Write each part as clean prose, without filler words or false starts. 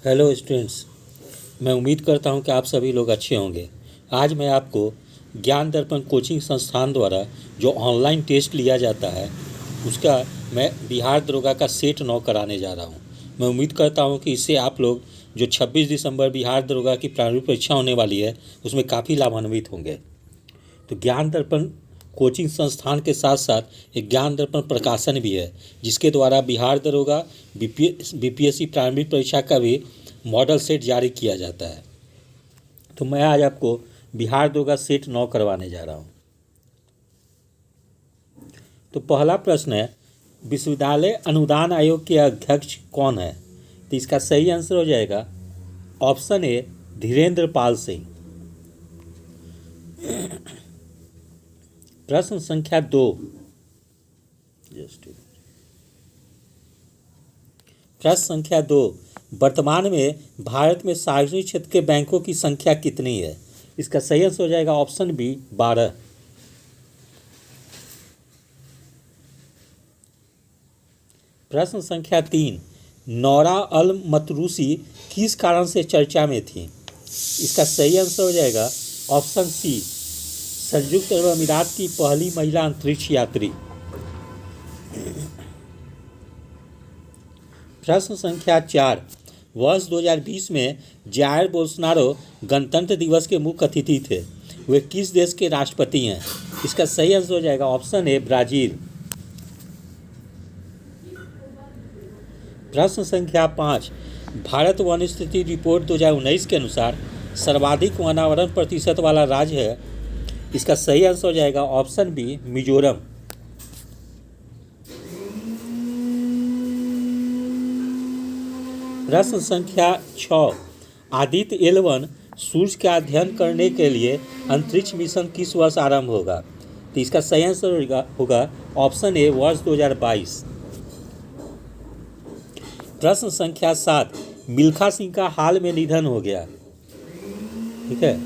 Hello students. मैं उम्मीद करता हूं कि आप सभी लोग अच्छे होंगे। आज मैं आपको ज्ञान दर्पण कोचिंग संस्थान द्वारा जो ऑनलाइन टेस्ट लिया जाता है उसका मैं बिहार दरोगा का सेट 9 कराने जा रहा हूं। मैं उम्मीद करता हूं कि इससे आप लोग जो 26 दिसंबर बिहार दरोगा की प्रारंभिक परीक्षा होने वाली है उसमें काफ़ी लाभान्वित होंगे। तो ज्ञान दर्पण कोचिंग संस्थान के साथ साथ एक ज्ञान दर्पण प्रकाशन भी है जिसके द्वारा बिहार दरोगा बीपीएससी प्रारंभिक परीक्षा का भी मॉडल सेट जारी किया जाता है। तो मैं आज आपको बिहार दरोगा सेट 9 करवाने जा रहा हूँ। तो पहला प्रश्न है, विश्वविद्यालय अनुदान आयोग के अध्यक्ष कौन है? तो इसका सही आंसर हो जाएगा ऑप्शन ए धीरेन्द्र पाल सिंह। प्रश्न संख्या 2। प्रश्न संख्या 2, वर्तमान में भारत में सार्वजनिक क्षेत्र के बैंकों की संख्या कितनी है? इसका सही आंसर हो जाएगा ऑप्शन बी 12। प्रश्न संख्या 3, नौरा अल मतरूसी किस कारण से चर्चा में थी? इसका सही आंसर हो जाएगा ऑप्शन सी, संयुक्त अरब अमीरात की पहली महिला अंतरिक्ष यात्री। प्रश्न संख्या 4, वर्ष 2020 में जायर बोल्सोनारो गणतंत्र दिवस के मुख्य अतिथि थे। वे किस देश के राष्ट्रपति हैं? इसका सही आंसर हो जाएगा ऑप्शन ए ब्राज़ील। प्रश्न संख्या 5, भारत वन स्थिति रिपोर्ट 2019 के अनुसार सर्वाधिक वनावरण प्रतिशत वाला राज्य है। इसका सही आंसर हो जाएगा ऑप्शन बी मिजोरम। प्रश्न संख्या 6, आदित्य L1 सूर्य का अध्ययन करने के लिए अंतरिक्ष मिशन किस वर्ष आरंभ होगा? तो इसका सही आंसर होगा ऑप्शन ए वर्ष 2022। प्रश्न संख्या 7, मिल्खा सिंह का हाल में निधन हो गया, ठीक है,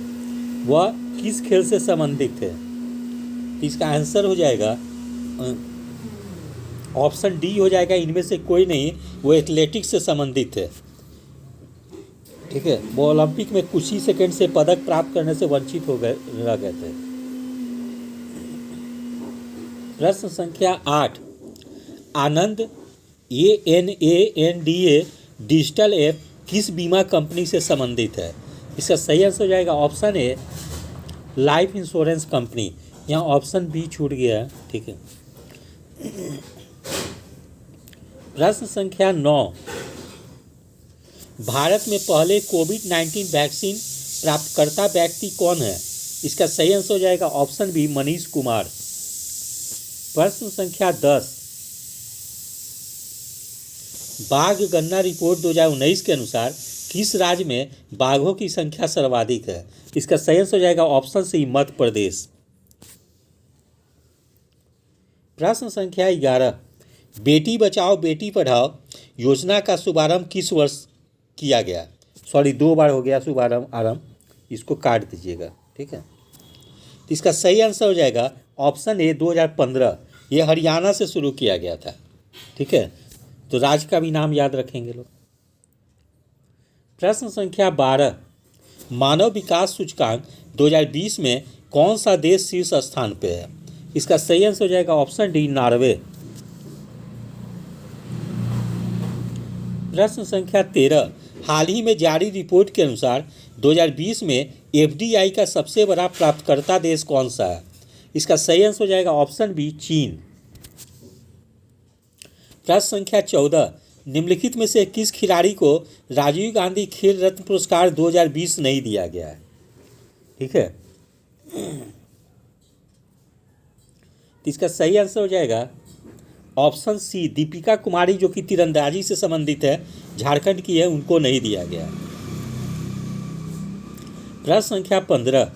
वह किस खेल से संबंधित थे? तो इसका आंसर हो जाएगा ऑप्शन डी हो जाएगा, इनमें से कोई नहीं, वो एथलेटिक्स से संबंधित थे, ठीक है। वो ओलंपिक में कुछ ही सेकंड से पदक प्राप्त करने से वंचित रह गए थे। प्रश्न संख्या 8, आनंद ANANDA डिजिटल ऐप किस बीमा कंपनी से संबंधित है? इसका सही आंसर हो जाएगा option A life insurance company. यहाँ ऑप्शन बी छूट गया है, ठीक है। प्रश्न संख्या 9, भारत में पहले कोविड-19 वैक्सीन प्राप्तकर्ता व्यक्ति कौन है? इसका सही आंसर हो जाएगा ऑप्शन बी मनीष कुमार। प्रश्न संख्या 10, बाघ गणना रिपोर्ट 2019 के अनुसार किस राज्य में बाघों की संख्या सर्वाधिक है? इसका सही आंसर हो जाएगा ऑप्शन सी मध्य प्रदेश। प्रश्न संख्या 11, बेटी बचाओ बेटी पढ़ाओ योजना का शुभारंभ किस वर्ष किया गया? सॉरी, 2 बार हो गया शुभारंभ, इसको काट दीजिएगा, ठीक है। तो इसका सही आंसर हो जाएगा ऑप्शन ए 2015। ये हरियाणा से शुरू किया गया था, ठीक है। तो राज्य का भी नाम याद रखेंगे लोग। प्रश्न संख्या 12, मानव विकास सूचकांक 2020 में कौन सा देश शीर्ष स्थान पे है? इसका सही आंसर हो जाएगा ऑप्शन डी नॉर्वे। प्रश्न संख्या 13, हाल ही में जारी रिपोर्ट के अनुसार 2020 में FDI का सबसे बड़ा प्राप्तकर्ता देश कौन सा है? इसका सही आंसर हो जाएगा ऑप्शन बी चीन। प्रश्न संख्या 14, निम्नलिखित में से किस खिलाड़ी को राजीव गांधी खेल रत्न पुरस्कार 2020 नहीं दिया गया है? ठीक है, इसका सही आंसर हो जाएगा ऑप्शन सी दीपिका कुमारी, जो कि तीरंदाजी से संबंधित है, झारखंड की है, उनको नहीं दिया गया। प्रश्न संख्या 15,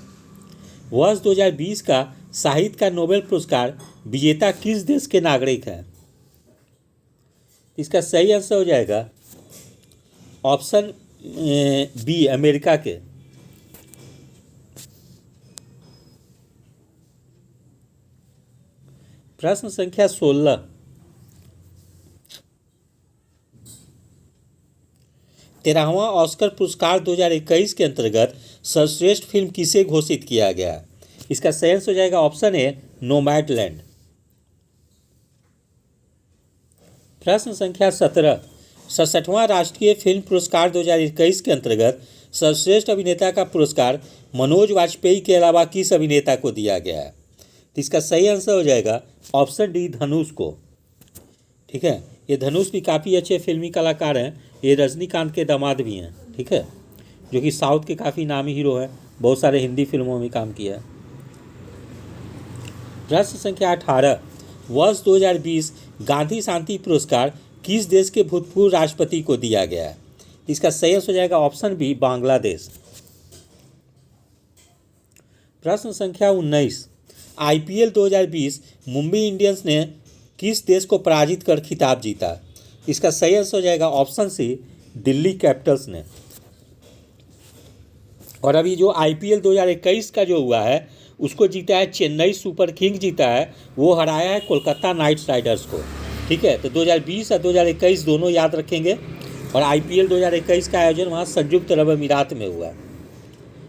वर्ष 2020 का साहित्य का नोबेल पुरस्कार विजेता किस देश के नागरिक हैं? इसका सही आंसर हो जाएगा ऑप्शन बी अमेरिका के। प्रश्न संख्या 16, 13वां ऑस्कर पुरस्कार 2021 के अंतर्गत सर्वश्रेष्ठ फिल्म किसे घोषित किया गया? इसका सही आंसर हो जाएगा ऑप्शन ए नोमैडलैंड। प्रश्न संख्या 17, 67वां राष्ट्रीय फिल्म पुरस्कार 2021 के अंतर्गत सर्वश्रेष्ठ अभिनेता का पुरस्कार मनोज वाजपेयी के अलावा किस अभिनेता को दिया गया है? तो इसका सही आंसर हो जाएगा ऑप्शन डी धनुष को। ठीक है, ये धनुष भी काफ़ी अच्छे फिल्मी कलाकार हैं, ये रजनीकांत के दामाद भी हैं। ठीक है, जो कि साउथ के काफ़ी नामी हीरो हैं, बहुत सारे हिंदी फिल्मों में काम किया है। प्रश्न संख्या 18, वर्ष 2020 गांधी शांति पुरस्कार किस देश के भूतपूर्व राष्ट्रपति को दिया गया है? इसका सही आंसर हो जाएगा ऑप्शन बी बांग्लादेश। प्रश्न संख्या 19, आईपीएल 2020 मुंबई इंडियंस ने किस देश को पराजित कर खिताब जीता? इसका सही आंसर हो जाएगा ऑप्शन सी दिल्ली कैपिटल्स ने। और अभी जो आईपीएल 2021 का जो हुआ है उसको जीता है चेन्नई सुपर किंग जीता है, वो हराया है कोलकाता नाइट राइडर्स को। ठीक है, तो 2020 और 2021 दोनों याद रखेंगे। और आईपीएल 2021 का आयोजन वहाँ संयुक्त अरब अमीरात में हुआ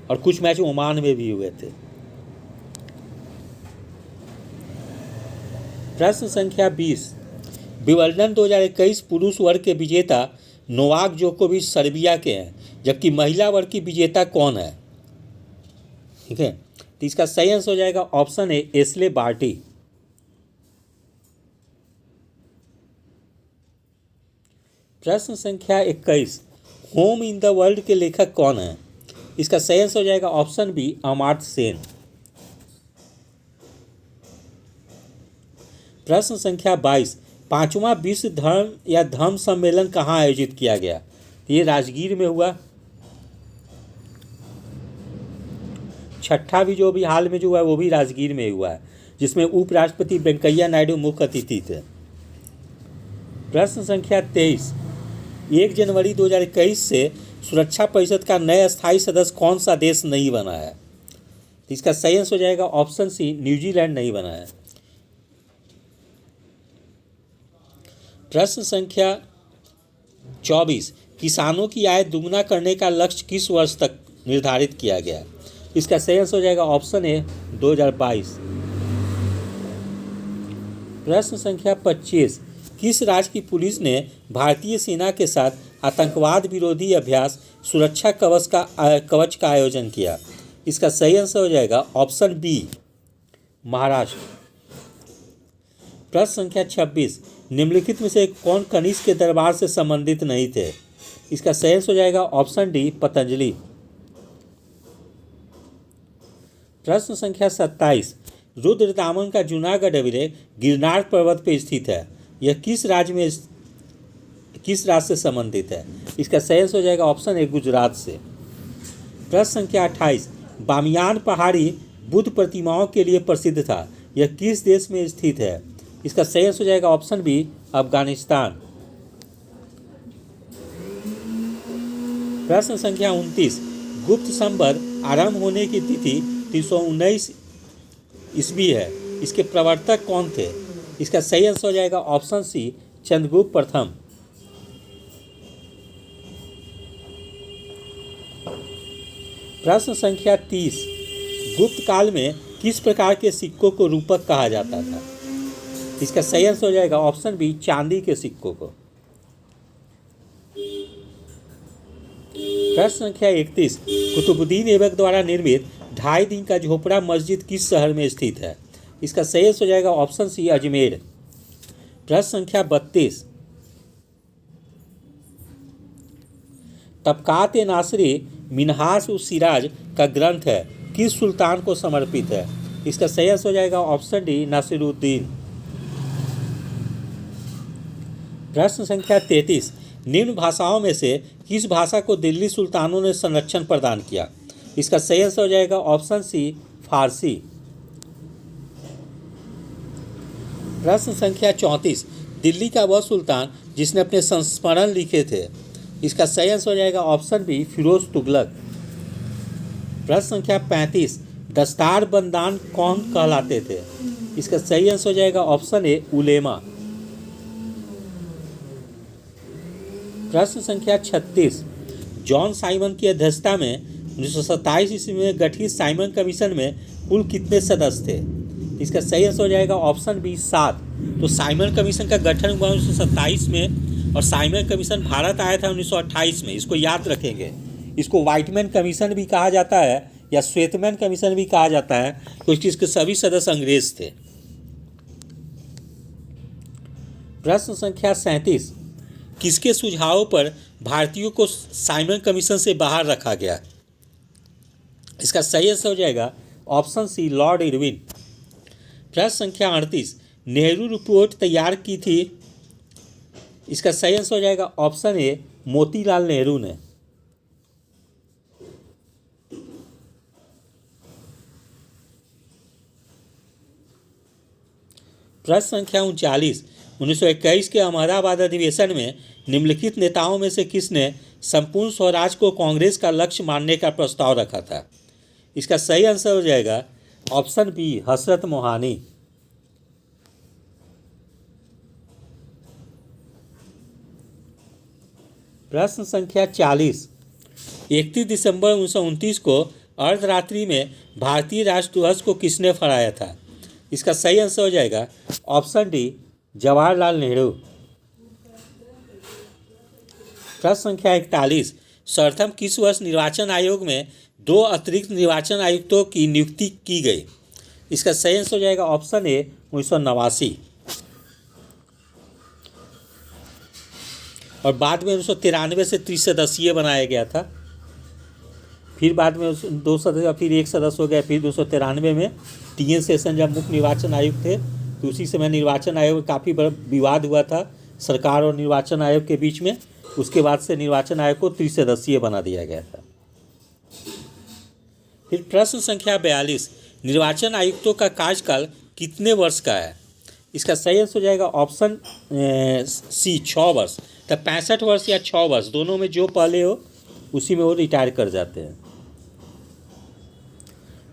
और कुछ मैच ओमान में भी हुए थे। प्रश्न संख्या 20, विंबलडन 2021 पुरुष वर्ग के विजेता नोवाक जोकोविच सर्बिया के हैं, जबकि महिला वर्ग की विजेता कौन है? ठीक है, तो इसका सही आंसर हो जाएगा ऑप्शन ए एस्ले बार्टी। प्रश्न संख्या 21, होम इन द वर्ल्ड के लेखक कौन है? इसका सही आंसर हो जाएगा ऑप्शन बी अमर्त्य सेन। प्रश्न संख्या 22, पांचवा विश्व धर्म या धम्म सम्मेलन कहाँ आयोजित किया गया? ये राजगीर में हुआ। छठा भी जो भी हाल में जो हुआ है वो भी राजगीर में हुआ है, जिसमें उपराष्ट्रपति वेंकैया नायडू मुख्य अतिथि थे। प्रश्न संख्या 23, 1 जनवरी 2021 से सुरक्षा परिषद का नया स्थायी सदस्य कौन सा देश नहीं बना है? इसका सही आंसर हो जाएगा ऑप्शन सी न्यूजीलैंड नहीं बना है। प्रश्न संख्या 24, किसानों की आय दुगना करने का लक्ष्य किस वर्ष तक निर्धारित किया गया? इसका सही आंसर हो जाएगा ऑप्शन ए 2022। प्रश्न संख्या 25, किस राज्य की पुलिस ने भारतीय सेना के साथ आतंकवाद विरोधी अभ्यास सुरक्षा कवच का आयोजन किया? इसका सही आंसर हो जाएगा ऑप्शन बी महाराष्ट्र। प्रश्न संख्या 26, निम्नलिखित में से कौन कनिष्क के दरबार से संबंधित नहीं थे? इसका सही आंसर हो जाएगा ऑप्शन डी पतंजलि। प्रश्न संख्या 27, रुद्रदामन का जूनागढ़ अभिलेख गिरनार पर्वत पर स्थित है, यह किस राज्य से संबंधित है? इसका सही आंसर हो जाएगा ऑप्शन ए गुजरात से। प्रश्न संख्या 28, बामियान पहाड़ी बुद्ध प्रतिमाओं के लिए प्रसिद्ध था, यह किस देश में स्थित है? इसका सही आंसर हो जाएगा ऑप्शन बी अफगानिस्तान। प्रश्न संख्या 29, गुप्त संवत आरंभ होने की तिथि 319 ईस्वी है, इसके प्रवर्तक कौन थे? इसका सही आंसर हो जाएगा ऑप्शन सी चंद्रगुप्त प्रथम। प्रश्न संख्या 30, गुप्त काल में किस प्रकार के सिक्कों को रूपक कहा जाता था? इसका सही आंसर हो जाएगा ऑप्शन बी चांदी के सिक्कों को। प्रश्न संख्या 31, कुतुबुद्दीन ऐबक द्वारा निर्मित 2.5 दिन का झोपड़ा मस्जिद किस शहर में स्थित है? इसका सही आंसर हो जाएगा ऑप्शन सी अजमेर। प्रश्न संख्या 32, तबकात नासरी मिनहास उस सिराज का ग्रंथ है, किस सुल्तान को समर्पित है? इसका सही आंसर हो जाएगा ऑप्शन डी नासिरुद्दीन। प्रश्न संख्या 33, निम्न भाषाओं में से किस भाषा को दिल्ली सुल्तानों ने संरक्षण प्रदान किया? इसका सही आंसर हो जाएगा ऑप्शन सी फारसी। प्रश्न संख्या 34, दिल्ली का वह सुल्तान जिसने अपने संस्मरण लिखे थे? इसका सही आंसर हो जाएगा ऑप्शन बी फिरोज तुगलक। प्रश्न संख्या 35, दस्तार बंदान कौन कहलाते थे? इसका सही आंसर हो जाएगा ऑप्शन ए उलेमा। प्रश्न संख्या 36, जॉन साइमन की अध्यक्षता में 1927 ईस्वी में गठित साइमन कमीशन में कुल कितने सदस्य थे? इसका सही आंसर हो जाएगा ऑप्शन बी 7। तो साइमन कमीशन का गठन हुआ 1927 में और साइमन कमीशन भारत आया था 1928 में। इसको याद रखेंगे। इसको व्हाइटमैन कमीशन भी कहा जाता है या श्वेतमैन कमीशन भी कहा जाता है, क्योंकि इसके सभी सदस्य अंग्रेज थे। प्रश्न संख्या 37, किसके सुझावों पर भारतीयों को साइमन कमीशन से बाहर रखा गया? इसका सही आंसर हो जाएगा ऑप्शन सी लॉर्ड इरविन। प्रश्न संख्या 38, नेहरू रिपोर्ट तैयार की थी? इसका सही आंसर हो जाएगा ऑप्शन ए मोतीलाल नेहरू ने। प्रश्न संख्या 39, 1921 के अहमदाबाद अधिवेशन में निम्नलिखित नेताओं में से किसने संपूर्ण स्वराज को कांग्रेस का लक्ष्य मानने का प्रस्ताव रखा था? इसका सही आंसर हो जाएगा ऑप्शन बी हसरत मोहानी। प्रश्न संख्या 40, 31 दिसंबर 1929 को अर्धरात्रि में भारतीय राष्ट्रध्वज को किसने फहराया था? इसका सही आंसर हो जाएगा ऑप्शन डी जवाहरलाल नेहरू। प्रश्न संख्या 41, सर्वप्रथम किस वर्ष निर्वाचन आयोग में 2 अतिरिक्त निर्वाचन आयुक्तों की नियुक्ति की गई? इसका सही आंसर हो जाएगा ऑप्शन ए 1989। और बाद में 1993 से 30 सदस्यीय बनाया गया था। फिर बाद में 2 सदस्य, फिर 1 सदस्य हो गया। फिर 1993 में TN सेशन जब मुख्य निर्वाचन आयुक्त थे, तो उसी समय निर्वाचन आयोग में काफ़ी बड़ा विवाद हुआ था सरकार और निर्वाचन आयोग के बीच में। उसके बाद से निर्वाचन आयोग को 30 सदस्यीय बना दिया गया था। फिर प्रश्न संख्या 42, निर्वाचन आयुक्तों का कार्यकाल कितने वर्ष का है? इसका सही आंसर हो जाएगा ऑप्शन सी 6 वर्ष। तब 65 वर्ष या 6 वर्ष दोनों में जो पहले हो उसी में वो रिटायर कर जाते हैं।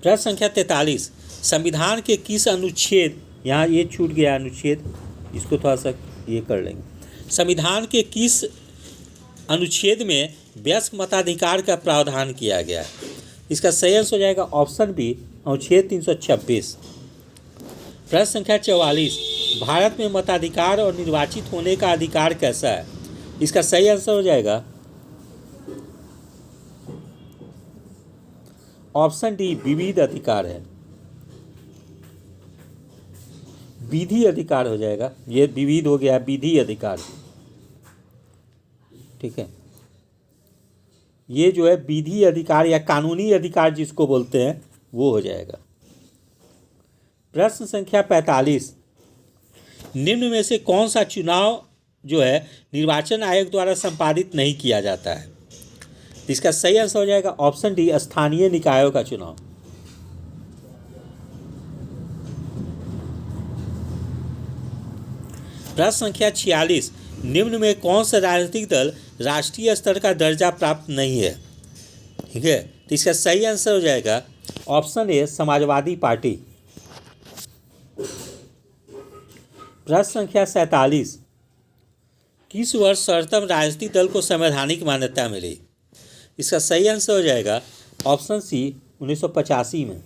प्रश्न संख्या 43, संविधान के किस अनुच्छेद, यहाँ ये छूट गया अनुच्छेद, इसको थोड़ा सा ये कर लेंगे। संविधान के किस अनुच्छेद में वयस्क मताधिकार का प्रावधान किया गया है? इसका सही आंसर हो जाएगा ऑप्शन बी अनुच्छेद 326। प्रश्न संख्या 44, भारत में मताधिकार और निर्वाचित होने का अधिकार कैसा है? इसका सही आंसर हो जाएगा ऑप्शन डी विविध अधिकार है, विधि अधिकार हो जाएगा। ये विविध हो गया, विधि अधिकार। ठीक है, ये जो है विधि अधिकार या कानूनी अधिकार जिसको बोलते हैं वो हो जाएगा। प्रश्न संख्या 45, निम्न में से कौन सा चुनाव जो है निर्वाचन आयोग द्वारा संपादित नहीं किया जाता है? इसका सही आंसर हो जाएगा ऑप्शन डी स्थानीय निकायों का चुनाव। प्रश्न संख्या 46, निम्न में कौन सा राजनीतिक दल राष्ट्रीय स्तर का दर्जा प्राप्त नहीं है? ठीक है, तो इसका सही आंसर हो जाएगा ऑप्शन ए समाजवादी पार्टी। प्रश्न संख्या 47, किस वर्ष सर्वोत्तम राजनीतिक दल को संवैधानिक मान्यता मिली? इसका सही आंसर हो जाएगा ऑप्शन सी 1985 में।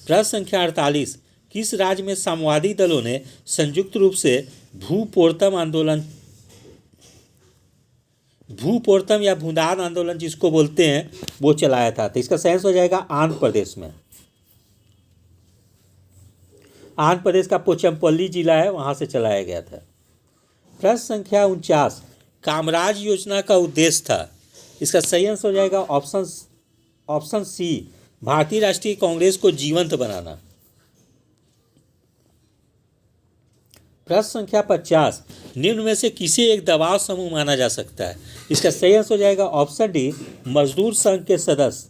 प्रश्न संख्या 48, किस राज्य में साम्यवादी दलों ने संयुक्त रूप से भूपोर्तम या भूदान आंदोलन जिसको बोलते हैं वो चलाया था? तो इसका सही आंसर हो जाएगा आंध्र प्रदेश में। आंध्र प्रदेश का पोचमपल्ली जिला है, वहाँ से चलाया गया था। प्रश्न संख्या 49, कामराज योजना का उद्देश्य था? इसका सही आंसर हो जाएगा ऑप्शन सी भारतीय राष्ट्रीय कांग्रेस को जीवंत बनाना। प्रश्न संख्या 50, निम्न में से किसे एक दबाव समूह माना जा सकता है? इसका सही आंसर हो जाएगा ऑप्शन डी मजदूर संघ के सदस्य।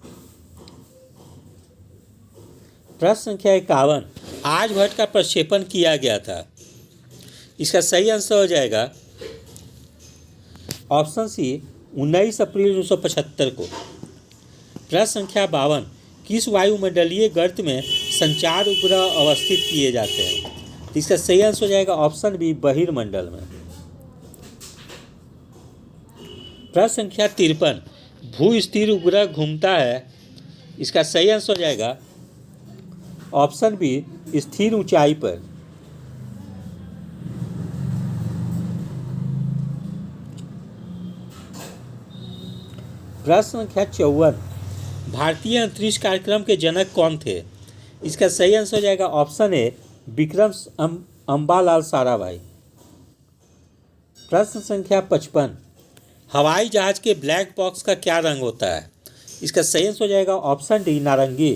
प्रश्न संख्या 51, आर्यभट्ट का प्रक्षेपण किया गया था? इसका सही आंसर हो जाएगा ऑप्शन सी 19 अप्रैल 1975 को। प्रश्न संख्या 52, किस वायुमंडलीय गर्त में संचार उपग्रह अवस्थित किए जाते हैं? तो इसका सही आंसर हो जाएगा ऑप्शन बी बहिर्मंडल में। प्रश्न संख्या 53, भू स्थिर उपग्रह घूमता है, इसका सही आंसर हो जाएगा ऑप्शन बी, स्थिर ऊंचाई पर। प्रश्न संख्या 54, भारतीय अंतरिक्ष कार्यक्रम के जनक कौन थे? इसका सही आंसर हो जाएगा ऑप्शन ए, विक्रम अम्बालाल साराभाई। प्रश्न संख्या 55, हवाई जहाज के ब्लैक बॉक्स का क्या रंग होता है? इसका सही आंसर हो जाएगा ऑप्शन डी, नारंगी।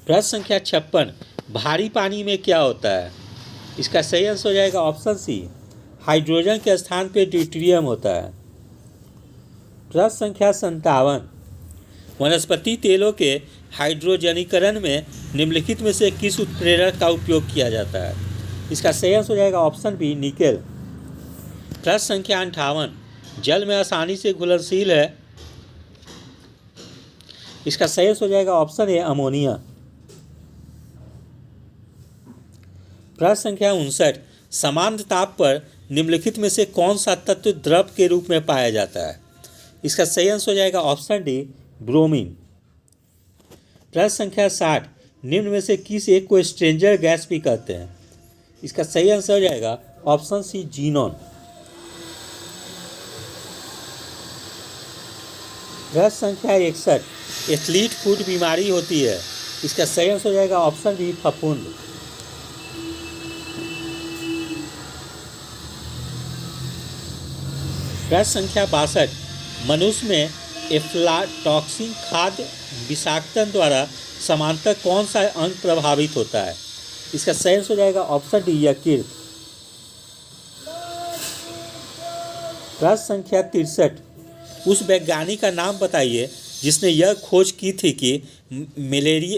प्रश्न संख्या 56, भारी पानी में क्या होता है? इसका सही आंसर हो जाएगा ऑप्शन सी, हाइड्रोजन के स्थान पर ड्यूटेरियम होता है। प्रश्न संख्या 57, वनस्पति तेलों के हाइड्रोजनीकरण में निम्नलिखित में से किस उत्प्रेरक का उपयोग किया जाता है? इसका सही आंसर हो जाएगा ऑप्शन बी, निकेल। प्रश्न संख्या 58, जल में आसानी से घुलनशील है, इसका सही आंसर हो जाएगा ऑप्शन ए, अमोनिया। प्रश्न संख्या 59, समान ताप पर निम्नलिखित में से कौन सा तत्व द्रव के रूप में पाया जाता है? इसका सही आंसर हो जाएगा ऑप्शन डी, ब्रोमीन। प्रश्न संख्या 60, निम्न में से किस एक को स्ट्रेंजर गैस भी कहते हैं? इसका सही आंसर हो जाएगा ऑप्शन सी, जीनॉन। प्रश्न संख्या 61, एथलीट फुट बीमारी होती है, इसका सही आंसर हो जाएगा ऑप्शन डी, फफूंद। प्रश्न संख्या 62, मनुष्य में एफ्लाटॉक्सिन खाद्य विषाक्तन द्वारा समांतर कौन सा अंग प्रभावित होता है? इसका सही आंसर हो जाएगा ऑप्शन डी, यकृत। प्रश्न संख्या 63, उस वैज्ञानिक का नाम बताइए जिसने यह खोज की थी कि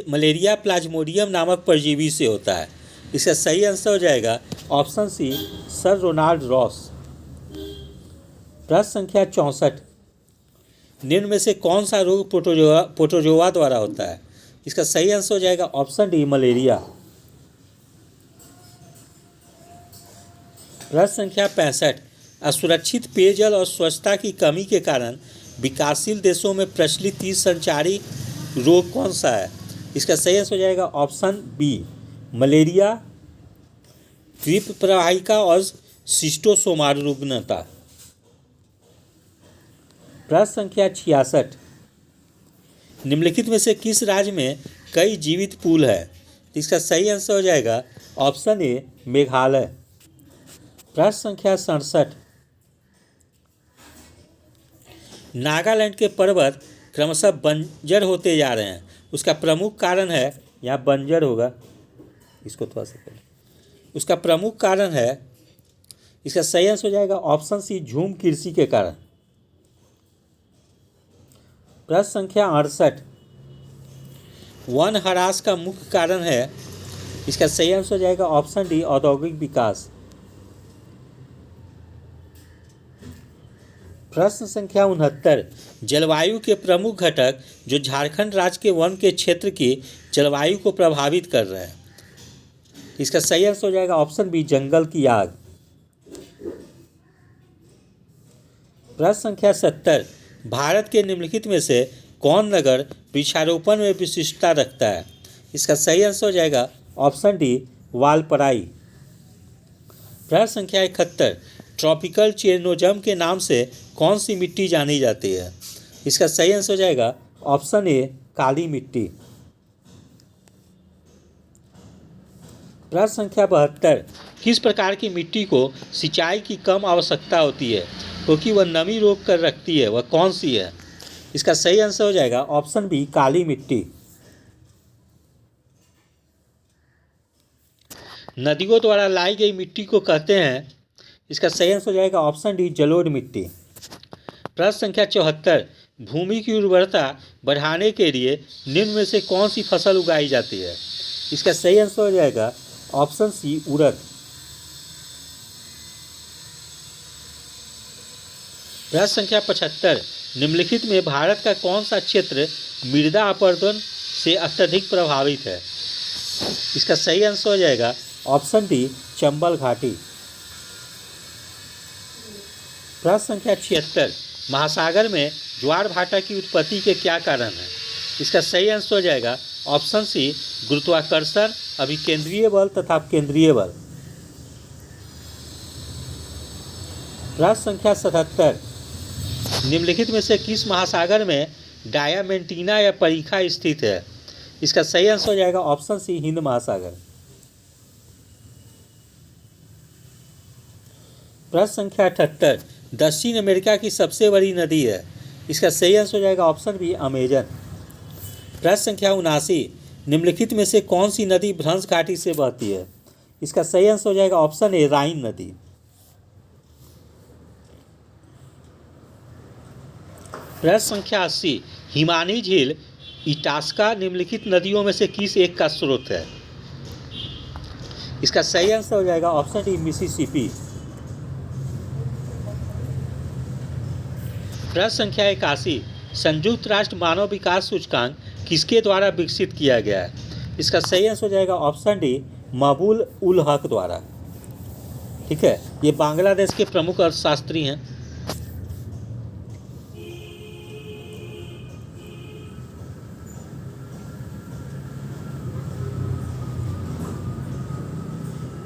मलेरिया प्लाज्मोडियम नामक परजीवी से होता है। इसका सही आंसर हो जाएगा option C, sir Ronald Ross. प्रश्न संख्या 64, निम्न में से कौन सा रोग प्रोटोजोआ द्वारा होता है? इसका सही आंसर हो जाएगा ऑप्शन डी, मलेरिया। प्रश्न संख्या 65, असुरक्षित पेयजल और स्वच्छता की कमी के कारण विकासशील देशों में प्रचलित 30 संचारी रोग कौन सा है? इसका सही आंसर हो जाएगा ऑप्शन बी, मलेरिया, द्वीप प्रवाहिका और शिस्टोसोमारुग्नता। प्रश्न संख्या 66, निम्नलिखित में से किस राज्य में कई जीवित पूल है? इसका सही आंसर हो जाएगा ऑप्शन ए, मेघालय। प्रश्न संख्या 67, नागालैंड के पर्वत क्रमशः बंजर होते जा रहे हैं, उसका प्रमुख कारण है, यहाँ बंजर होगा, इसको थोड़ा सा करें, उसका प्रमुख कारण है, इसका सही आंसर हो जाएगा ऑप्शन सी, झूम कृषि के कारण। प्रश्न संख्या 68, वन ह्रास का मुख्य कारण है, इसका सही आंसर हो जाएगा ऑप्शन डी, औद्योगिक विकास। प्रश्न संख्या 69, जलवायु के प्रमुख घटक जो झारखंड राज्य के वन के क्षेत्र की जलवायु को प्रभावित कर रहे हैं, इसका सही आंसर हो जाएगा ऑप्शन बी, जंगल की आग। प्रश्न संख्या 70, भारत के निम्नलिखित में से कौन नगर वृक्षारोपण में विशिष्टता रखता है? इसका सही आंसर हो जाएगा ऑप्शन डी, वालपराई। प्रश्न संख्या 71, ट्रॉपिकल चेरनोजम के नाम से कौन सी मिट्टी जानी जाती है? इसका सही आंसर हो जाएगा ऑप्शन ए, काली मिट्टी। प्रश्न संख्या 72, किस प्रकार की मिट्टी को सिंचाई की कम आवश्यकता होती है क्योंकि वह नमी रोक कर रखती है, वह कौन सी है? इसका सही आंसर हो जाएगा ऑप्शन बी, काली मिट्टी। नदियों द्वारा लाई गई मिट्टी को कहते हैं, इसका सही आंसर हो जाएगा ऑप्शन डी, जलोढ़ मिट्टी। प्रश्न संख्या 74, भूमि की उर्वरता बढ़ाने के लिए निम्न में से कौन सी फसल उगाई जाती है? इसका सही आंसर हो जाएगा ऑप्शन सी, उड़द। प्रश्न संख्या 75, निम्नलिखित में भारत का कौन सा क्षेत्र मृदा अपरदन से अत्यधिक प्रभावित है? इसका सही आंसर हो जाएगा ऑप्शन डी, चंबल घाटी। प्रश्न संख्या 76, महासागर में ज्वार भाटा की उत्पत्ति के क्या कारण हैं? इसका सही आंसर हो जाएगा ऑप्शन सी, गुरुत्वाकर्षण, अभिकेंद्रीय बल तथा केंद्रीय बल। प्रश्न संख्या 77, निम्नलिखित में से किस महासागर में डायामेंटीना या परीखा स्थित है? इसका सही आंसर हो जाएगा ऑप्शन सी, हिंद महासागर। प्रश्न संख्या 78, दक्षिण अमेरिका की सबसे बड़ी नदी है? इसका सही आंसर हो जाएगा ऑप्शन बी, अमेजन। प्रश्न संख्या 79, निम्नलिखित में से कौन सी नदी भ्रंश घाटी से बहती है? इसका सही आंसर हो जाएगा ऑप्शन ए, राइन नदी। प्रश्न संख्या 80, हिमानी झील इटास्का निम्नलिखित नदियों में से किस एक का स्रोत है? इसका सही आंसर हो जाएगा ऑप्शन डी, मिसिसिपी। प्रश्न संख्या 81, संयुक्त राष्ट्र मानव विकास सूचकांक किसके द्वारा विकसित किया गया है? इसका सही आंसर हो जाएगा ऑप्शन डी, मबूल उल हक द्वारा। ठीक है, ये बांग्लादेश के प्रमुख अर्थशास्त्री हैं।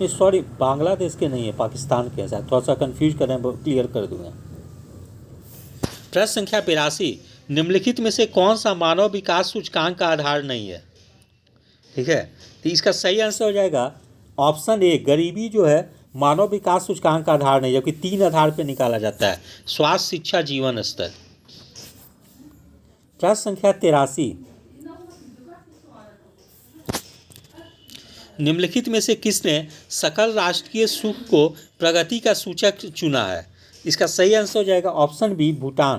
सॉरी, बांग्लादेश के नहीं है, पाकिस्तान के हैं, थोड़ा सा कंफ्यूज कर रहे हैं, क्लियर कर दूंगा। प्रश्न संख्या 82, निम्नलिखित में से कौन सा मानव विकास सूचकांक का आधार नहीं है? ठीक है, तो इसका सही आंसर हो जाएगा ऑप्शन ए, गरीबी जो है मानव विकास सूचकांक का आधार नहीं, जबकि 3 आधार पर निकाला जाता है, स्वास्थ्य, शिक्षा, जीवन स्तर। प्रश्न संख्या 83, निम्नलिखित में से किसने सकल राष्ट्रीय सुख को प्रगति का सूचक चुना है? इसका सही आंसर हो जाएगा ऑप्शन बी, भूटान।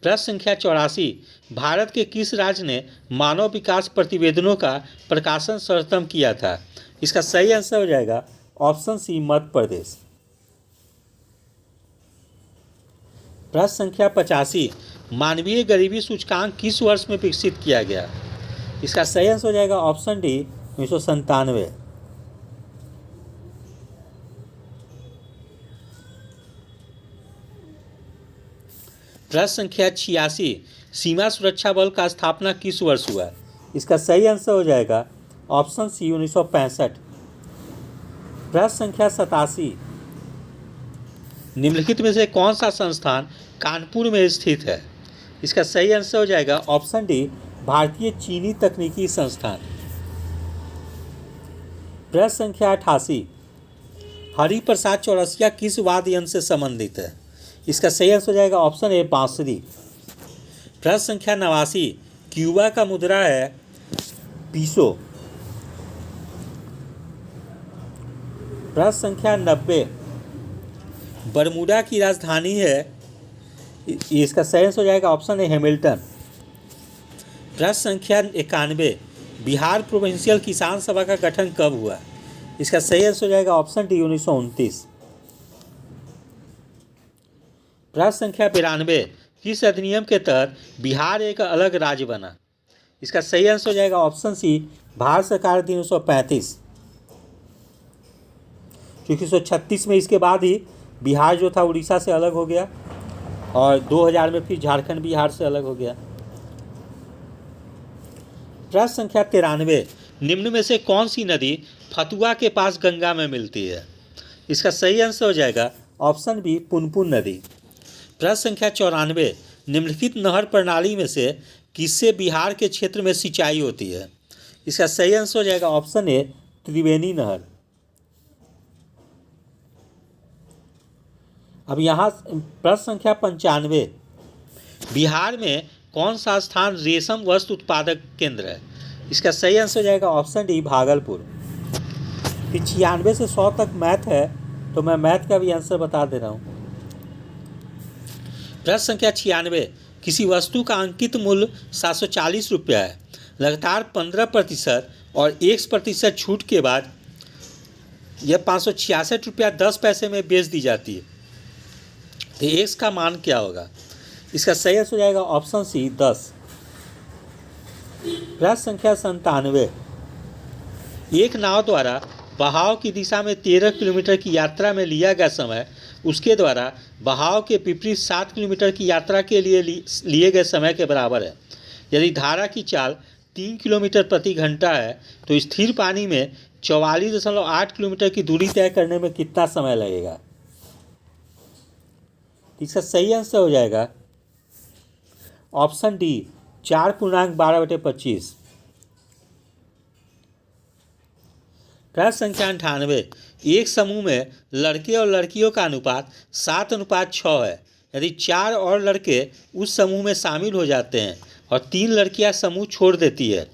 प्रश्न संख्या 84, भारत के किस राज्य ने मानव विकास प्रतिवेदनों का प्रकाशन सर्वप्रथम किया था? इसका सही आंसर हो जाएगा ऑप्शन सी, मध्य प्रदेश। प्रश्न संख्या 85, मानवीय गरीबी सूचकांक किस वर्ष में विकसित किया गया? इसका सही आंसर हो जाएगा ऑप्शन डी, 1997। प्रश्न संख्या 86, सीमा सुरक्षा बल का स्थापना किस वर्ष हुआ? इसका सही आंसर हो जाएगा ऑप्शन सी, 1965। प्रश्न संख्या 87, निम्नलिखित में से कौन सा संस्थान कानपुर में स्थित है? इसका सही आंसर हो जाएगा ऑप्शन डी, भारतीय चीनी तकनीकी संस्थान। प्रश्न संख्या 88, हरिप्रसाद चौरसिया किस वाद्य यंत्र से संबंधित है? इसका सही आंसर हो जाएगा ऑप्शन ए, बांसुरी। प्रश्न संख्या 89, क्यूबा का मुद्रा है पीसो। प्रश्न संख्या 90, बरमूडा की राजधानी है, इसका सही आंसर हो जाएगा ऑप्शन ए, हैमिल्टन। प्रश्न संख्या 91, बिहार प्रोविंशियल किसान सभा का गठन कब हुआ? इसका सही आंसर हो जाएगा ऑप्शन डी, 1929। प्रश्न संख्या 92, किस अधिनियम के तहत बिहार एक अलग राज्य बना? इसका सही आंसर हो जाएगा ऑप्शन सी, भारत सरकार अधिनियम 1935। क्योंकि 1936 में इसके बाद ही बिहार जो था उड़ीसा से अलग हो गया और 2000 में फिर झारखंड बिहार से अलग हो गया। प्रश्न संख्या 93, निम्न में से कौन सी नदी फतुआ के पास गंगा में मिलती है? इसका सही आंसर हो जाएगा ऑप्शन बी, पुनपुन नदी। प्रश्न संख्या 94, निम्नलिखित नहर प्रणाली में से किससे बिहार के क्षेत्र में सिंचाई होती है? इसका सही आंसर हो जाएगा ऑप्शन ए, त्रिवेणी नहर। अब यहाँ प्रश्न संख्या 95, बिहार में कौन सा स्थान रेशम वस्त्र उत्पादक केंद्र है? इसका सही आंसर हो जाएगा ऑप्शन डी, भागलपुर। फिर 96 से 100 तक मैथ है, तो मैं मैथ का भी आंसर बता दे रहा हूँ। प्रश्न संख्या 96, किसी वस्तु का अंकित मूल्य 740 रुपया है, लगातार 15% और 1% छूट के बाद यह 566 रुपया 10 पैसे में बेच दी जाती है, तो एक्स का मान क्या होगा? इसका सही आंसर हो जाएगा ऑप्शन सी, 10। प्रश्न संख्या 97, एक नाव द्वारा बहाव की दिशा में 13 किलोमीटर की यात्रा में लिया गया समय उसके द्वारा बहाव के विपरीत 7 किलोमीटर की यात्रा के लिए लिए गए समय के बराबर है। यदि धारा की चाल 3 किलोमीटर प्रति घंटा है तो स्थिर पानी में 44.8 किलोमीटर की दूरी तय करने में कितना समय लगेगा? इसका सही आंसर हो जाएगा ऑप्शन डी 4.12/25। प्रश्न संख्या 98। एक समूह में लड़के और लड़कियों का अनुपात 7:6 है। यदि 4 और लड़के उस समूह में शामिल हो जाते हैं और 3 लड़कियां समूह छोड़ देती है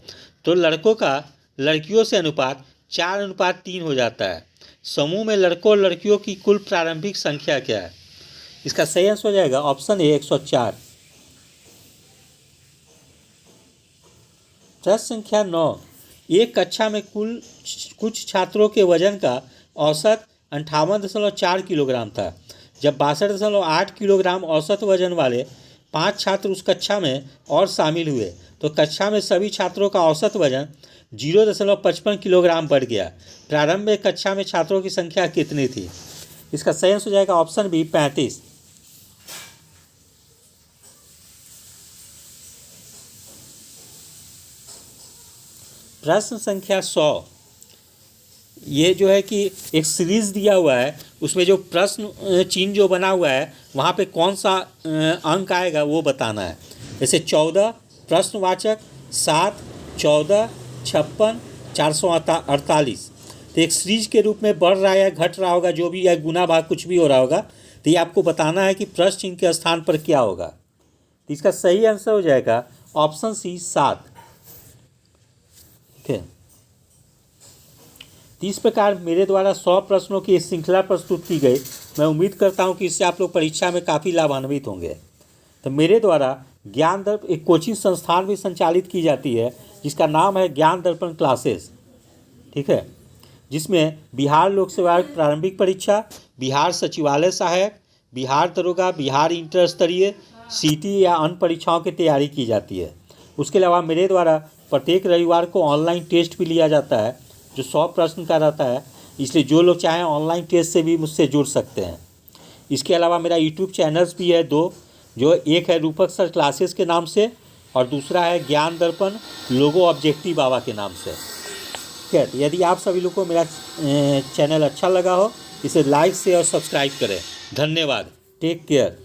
तो लड़कों का लड़कियों से अनुपात 4:3 हो जाता है। समूह में लड़कों और लड़कियों की कुल प्रारंभिक संख्या क्या है? इसका सही आंसर हो जाएगा ऑप्शन ए 104। प्रश्न संख्या 9। एक कक्षा में कुछ छात्रों के वजन का औसत 58.4 किलोग्राम था। जब 62.8 किलोग्राम औसत वजन वाले 5 छात्र उस कक्षा में और शामिल हुए तो कक्षा में सभी छात्रों का औसत वजन 0.55 किलोग्राम बढ़ गया। प्रारंभ में कक्षा में छात्रों की संख्या कितनी थी? इसका सही आंसर हो जाएगा ऑप्शन बी 35। प्रश्न संख्या 100। ये जो है कि एक सीरीज दिया हुआ है, उसमें जो प्रश्न चिन्ह जो बना हुआ है वहाँ पे कौन सा अंक आएगा वो बताना है। जैसे 14 प्रश्नवाचक, 7, 14, 56, 448। तो एक सीरीज के रूप में बढ़ रहा है या घट रहा होगा, जो भी या गुना भाग कुछ भी हो रहा होगा, तो ये आपको बताना है कि प्रश्न चिन्ह के स्थान पर क्या होगा। तो इसका सही आंसर हो जाएगा ऑप्शन सी 7। ठीक है। इस प्रकार मेरे द्वारा 100 प्रश्नों की श्रृंखला प्रस्तुत की गई। मैं उम्मीद करता हूं कि इससे आप लोग परीक्षा में काफ़ी लाभान्वित होंगे। तो मेरे द्वारा ज्ञान दर्पण एक कोचिंग संस्थान भी संचालित की जाती है जिसका नाम है ज्ञान दर्पण क्लासेस। ठीक है, जिसमें बिहार लोक सेवा आयोग प्रारंभिक परीक्षा, बिहार सचिवालय सहायक, बिहार दरोगा, बिहार इंटर स्तरीय, सीटी या अन्य परीक्षाओं की तैयारी की जाती है। उसके अलावा मेरे द्वारा प्रत्येक रविवार को ऑनलाइन टेस्ट भी लिया जाता है जो 100 प्रश्न का रहता है, इसलिए जो लोग चाहें ऑनलाइन टेस्ट से भी मुझसे जुड़ सकते हैं। इसके अलावा मेरा यूट्यूब चैनल्स भी है 2, जो एक है रूपक सर क्लासेस के नाम से और दूसरा है ज्ञान दर्पण लोगो ऑब्जेक्टिव बाबा के नाम से। ठीक है, यदि आप सभी लोग को मेरा चैनल अच्छा लगा हो इसे लाइक शेयर और सब्सक्राइब करें। धन्यवाद। Take care.